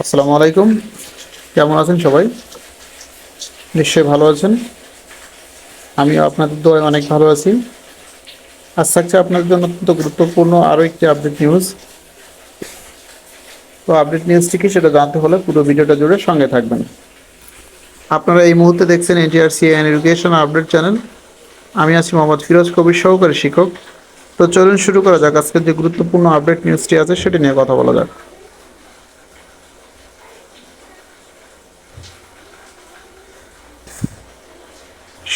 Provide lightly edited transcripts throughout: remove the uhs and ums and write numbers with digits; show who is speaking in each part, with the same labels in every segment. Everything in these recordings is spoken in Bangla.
Speaker 1: আসসালামু আলাইকুম। কেমন আছেন সবাই? নিশ্চয়ই ভালো আছেন। আমিও আপনাদের দোয়ায় অনেক ভালো আছি। আজ থাকছে আপনাদের জন্য অত্যন্ত গুরুত্বপূর্ণ আরও একটি আপডেট নিউজ। তো আপডেট নিউজটি কি সেটা জানতে হলে পুরো ভিডিওটা জুড়ে সঙ্গে থাকবেন। আপনারা এই মুহূর্তে দেখছেন NTRC and education update channel. আমি আছি মোহাম্মদ ফিরোজ কবির, সহকারী শিক্ষক। তো চলুন শুরু করা যাক। আজকের যে গুরুত্বপূর্ণ আপডেট নিউজটি আছে সেটি নিয়ে কথা বলা যাক।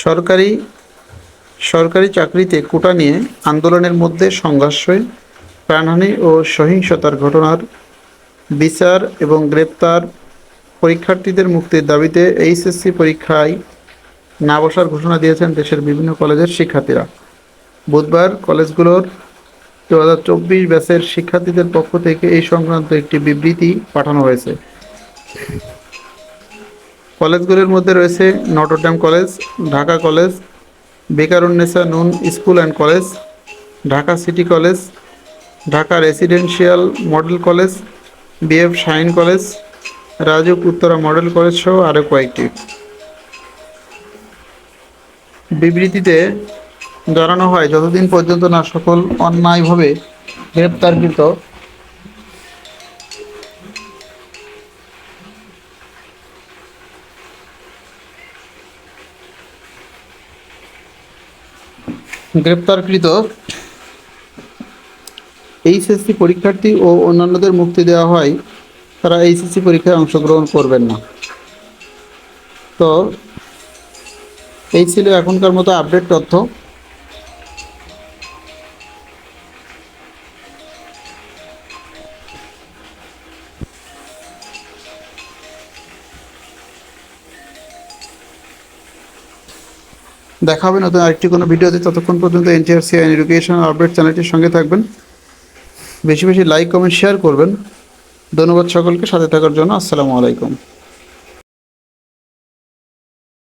Speaker 1: সরকারি সরকারি চাকরিতে কোটা নিয়ে আন্দোলনের মধ্যে সংঘর্ষে প্রাণহানি ও সহিংসতার ঘটনার বিচার এবং গ্রেপ্তার পরীক্ষার্থীদের মুক্তির দাবিতে এইচএসসি পরীক্ষায় না বসার ঘোষণা দিয়েছেন দেশের বিভিন্ন কলেজের শিক্ষার্থীরা। বুধবার কলেজগুলোর 2024 ব্যাচের শিক্ষার্থীদের পক্ষ থেকে এই সংক্রান্ত একটি বিবৃতি পাঠানো হয়েছে। কলেজগুলোর মধ্যে রয়েছে নটরডেম কলেজ, ঢাকা কলেজ, বেকারুন্নেসা নুন school and college, Dhaka city college, Dhaka residential model college, BF shine college, RAJUK Uttara model college সহ আরও কয়েকটি। বিবৃতিতে জানানো হয়, যতদিন পর্যন্ত না সকল অন্যায়ভাবে গ্রেপ্তারকৃত গ্রেপ্তারকৃত এইচএসসি পরীক্ষার্থী ও অন্যান্যদের মুক্তি দেওয়া হয়, তারা এইচএসসি পরীক্ষায় অংশগ্রহণ করবেন না। তো এই ছিল এখনকার মতো আপডেট তথ্য। দেখা হবে নতুন আরেকটি কোনো ভিডিওতে। ততক্ষণ পর্যন্ত এনটিআরসি অ্যান্ড এডুকেশন আপডেট চ্যানেলটির সঙ্গে থাকবেন। বেশি বেশি লাইক, কমেন্ট, শেয়ার করবেন। ধন্যবাদ সকলকে সাথে থাকার জন্য। আসসালামু আলাইকুম।